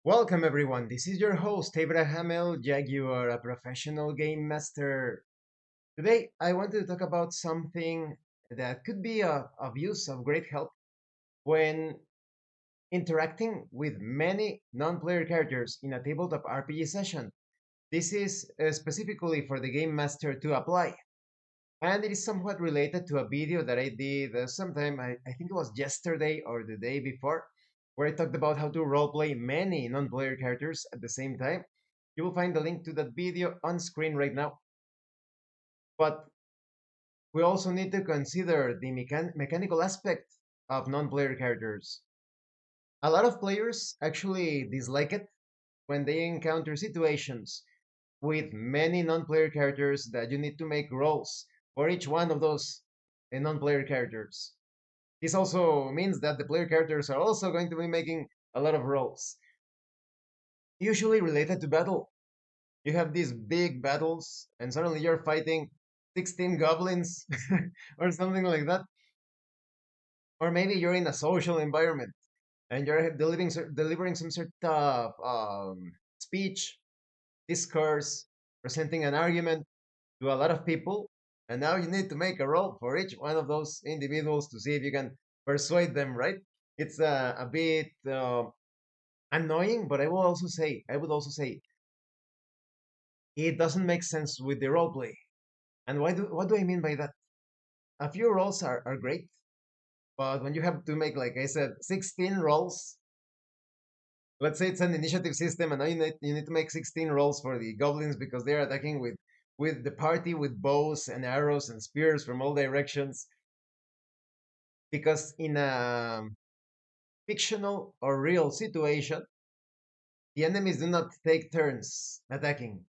Welcome everyone, this is your host Abraham El Jaguar, a professional game master. Today I want to talk about something that could be of use, of great help when interacting with many non-player characters in a tabletop RPG session. This is specifically for the game master to apply, and it is somewhat related to a video that I did sometime, I think it was yesterday or the day before, where I talked about how to roleplay many non-player characters at the same time. You will find the link to that video on screen right now. But we also need to consider the mechanical aspect of non-player characters. A lot of players actually dislike it when they encounter situations with many non-player characters that you need to make rolls for each one of those non-player characters. This also means that the player characters are also going to be making a lot of rolls, usually related to battle. You have these big battles, and suddenly you're fighting 16 goblins or something like that. Or maybe you're in a social environment and you're delivering some sort of speech, discourse, presenting an argument to a lot of people. And now you need to make a roll for each one of those individuals to see if you can persuade them, right? It's a bit annoying, but I would also say it doesn't make sense with the role play. And what do I mean by that? A few rolls are great, but when you have to make, like I said, 16 rolls, let's say it's an initiative system, and now you need to make 16 rolls for the goblins because they're attacking with the party with bows and arrows and spears from all directions. Because in a fictional or real situation, the enemies do not take turns attacking.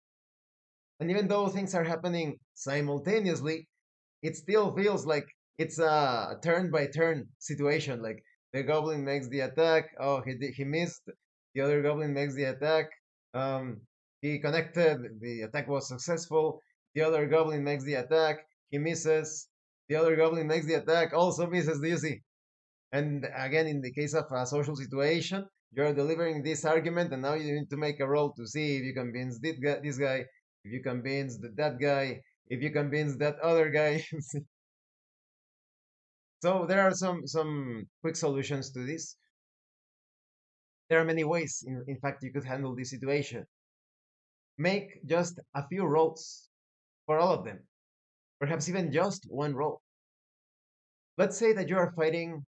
And even though things are happening simultaneously, it still feels like it's a turn by turn situation. Like the goblin makes the attack, oh he missed. The other goblin makes the attack. Um, he connected. The attack was successful. The other goblin makes the attack. He misses. The other goblin makes the attack. Also misses. Do you see? And again, in the case of a social situation, you're delivering this argument, and now you need to make a roll to see if you convince this guy, if you convince that guy, if you convince that other guy. So there are some quick solutions to this. There are many ways, in fact, you could handle this situation. Make just a few rolls for all of them, perhaps even just one roll. Let's say that you are fighting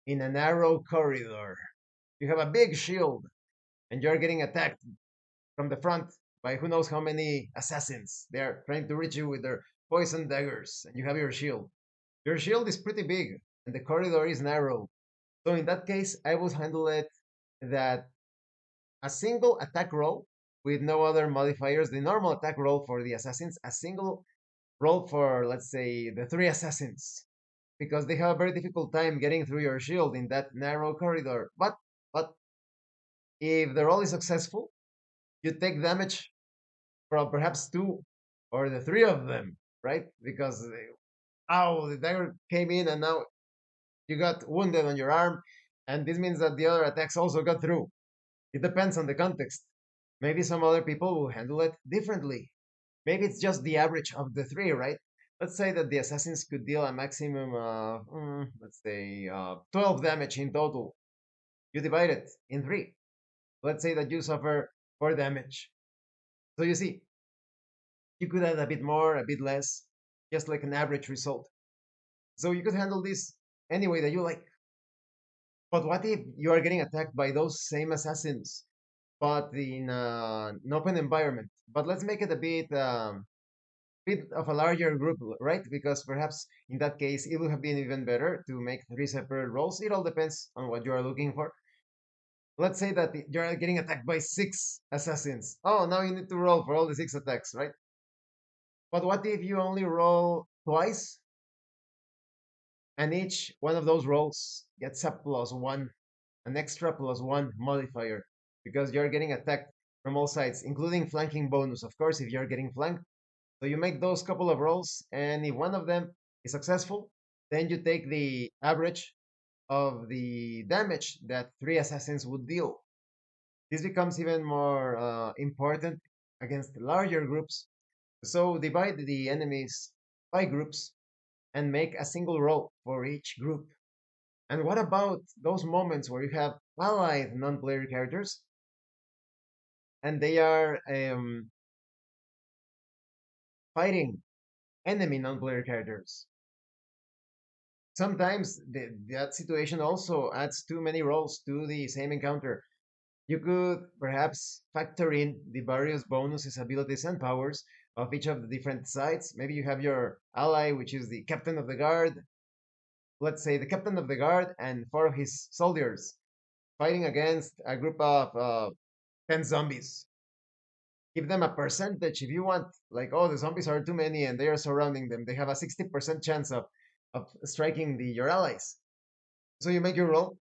in a narrow corridor. You have a big shield, and you're getting attacked from the front by who knows how many assassins. They're trying to reach you with their poison daggers, and you have your shield. Your shield is pretty big, and the corridor is narrow. So in that case, I would handle it that a single attack roll with no other modifiers, the normal attack roll for the assassins, a single roll for, let's say, the three assassins, because they have a very difficult time getting through your shield in that narrow corridor. But if the roll is successful, you take damage from perhaps two or the three of them, right? Because the dagger came in and now you got wounded on your arm, and this means that the other attacks also got through. It depends on the context. Maybe some other people will handle it differently. Maybe it's just the average of the three, right? Let's say that the assassins could deal a maximum of, let's say, 12 damage in total. You divide it in three. Let's say that you suffer 4 damage. So you see, you could add a bit more, a bit less, just like an average result. So you could handle this any way that you like. But what if you are getting attacked by those same assassins, but in an open environment? But let's make it a bit of a larger group, right? Because perhaps in that case, it would have been even better to make three separate roles. It all depends on what you are looking for. Let's say that you're getting attacked by 6 assassins. Oh, now you need to roll for all the 6 attacks, right? But what if you only roll twice, and each one of those rolls gets a +1, an extra +1 modifier, because you're getting attacked from all sides, including flanking bonus, of course, if you're getting flanked. So you make those couple of rolls, and if one of them is successful, then you take the average of the damage that 3 assassins would deal. This becomes even more important against larger groups. So divide the enemies by groups and make a single roll for each group. And what about those moments where you have allied non-player characters and they are fighting enemy non-player characters? Sometimes that situation also adds too many rolls to the same encounter. You could perhaps factor in the various bonuses, abilities, and powers of each of the different sides. Maybe you have your ally, which is the captain of the guard. Let's say the captain of the guard and four of his soldiers fighting against a group of 10 zombies. Give them a percentage if you want, like, oh, the zombies are too many and they are surrounding them. They have a 60% chance of striking your allies. So you make your roll.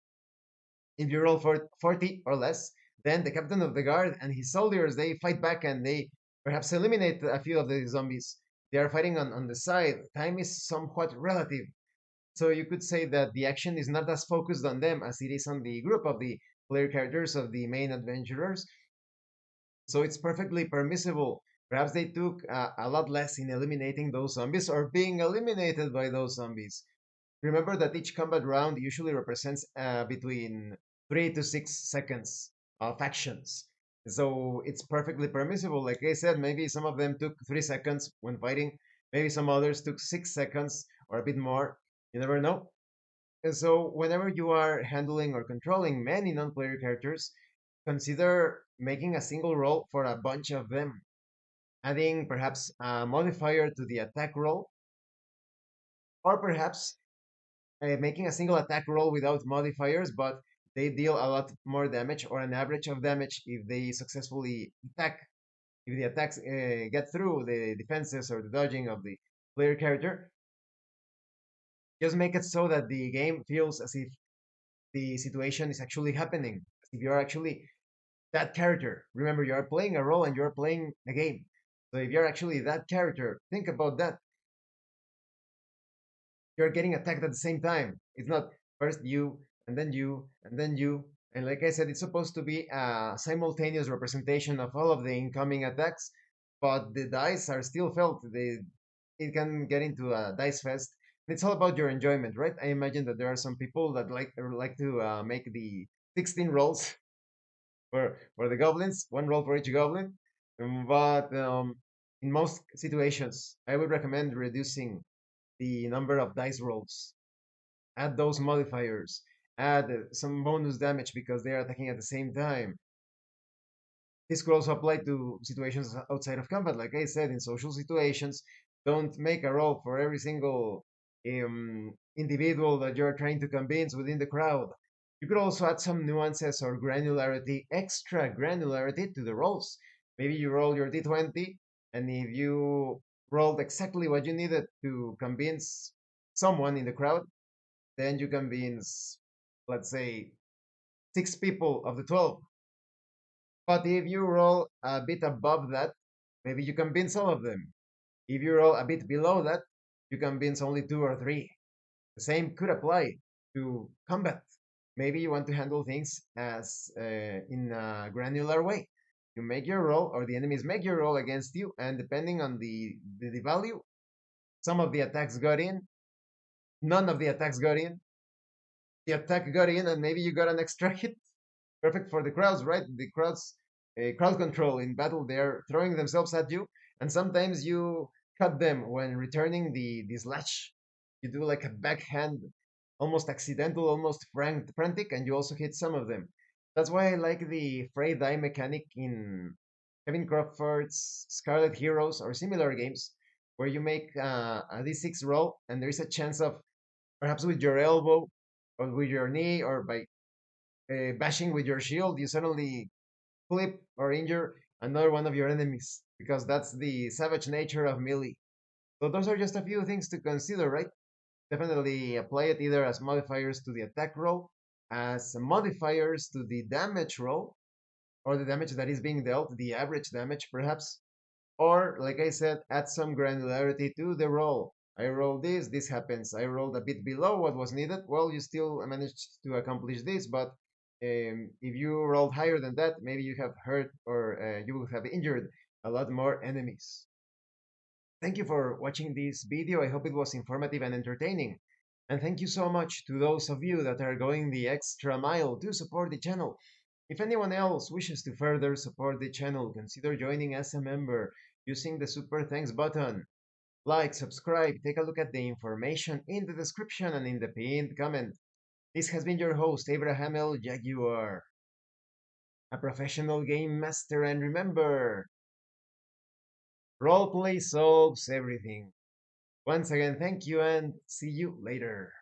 If you roll for 40 or less, then the captain of the guard and his soldiers, they fight back and they perhaps eliminate a few of the zombies. They are fighting on the side. Time is somewhat relative. So you could say that the action is not as focused on them as it is on the group of the player characters of the main adventurers. So it's perfectly permissible. Perhaps they took a lot less in eliminating those zombies or being eliminated by those zombies. Remember that each combat round usually represents between 3 to 6 seconds of actions. So it's perfectly permissible. Like I said, maybe some of them took 3 seconds when fighting, maybe some others took 6 seconds or a bit more. You never know. And so whenever you are handling or controlling many non-player characters, consider making a single roll for a bunch of them, adding perhaps a modifier to the attack roll, or perhaps making a single attack roll without modifiers, but they deal a lot more damage or an average of damage if they successfully attack. If the attacks get through the defenses or the dodging of the player character, just make it so that the game feels as if the situation is actually happening, as if you're actually that character. Remember, you are playing a role and you're playing a game. So if you're actually that character, think about that. You're getting attacked at the same time. It's not first you and then you and then you. And like I said, it's supposed to be a simultaneous representation of all of the incoming attacks, but the dice are still felt. It can get into a dice fest. It's all about your enjoyment, right? I imagine that there are some people that like to make the 16 rolls for the goblins, one roll for each goblin. But in most situations, I would recommend reducing the number of dice rolls. Add those modifiers. Add some bonus damage because they are attacking at the same time. This could also apply to situations outside of combat. Like I said, in social situations, don't make a roll for every single individual that you're trying to convince within the crowd. You could also add some nuances or granularity, extra granularity to the rolls. Maybe you roll your d20, and if you rolled exactly what you needed to convince someone in the crowd, then you convince, let's say, 6 people of the 12. But if you roll a bit above that, maybe you convince all of them. If you roll a bit below that, you convince only 2 or 3. The same could apply to combat. Maybe you want to handle things as in a granular way. You make your roll, or the enemies make your roll against you, and depending on the value, some of the attacks got in, none of the attacks got in. The attack got in, and maybe you got an extra hit. Perfect for the crowds, right? The crowds, crowd control in battle, they're throwing themselves at you, and sometimes you cut them when returning the slash. You do like a backhand, almost accidental, almost frantic, and you also hit some of them. That's why I like the fray die mechanic in Kevin Crawford's Scarlet Heroes or similar games, where you make a d6 roll, and there is a chance of perhaps with your elbow or with your knee or by bashing with your shield, you suddenly clip or injure another one of your enemies because that's the savage nature of melee. So those are just a few things to consider, right? Definitely apply it either as modifiers to the attack roll, as modifiers to the damage roll, or the damage that is being dealt, the average damage perhaps, or like I said, add some granularity to the roll. I roll this happens. I rolled a bit below what was needed. Well, you still managed to accomplish this, but If you rolled higher than that, maybe you have hurt or you would have injured a lot more enemies. Thank you for watching this video. I hope it was informative and entertaining. And thank you so much to those of you that are going the extra mile to support the channel. If anyone else wishes to further support the channel, consider joining as a member using the super thanks button. Like, subscribe, take a look at the information in the description and in the pinned comment. This has been your host, Abraham L. Jaguar, a professional game master, and remember, roleplay solves everything. Once again, thank you and see you later.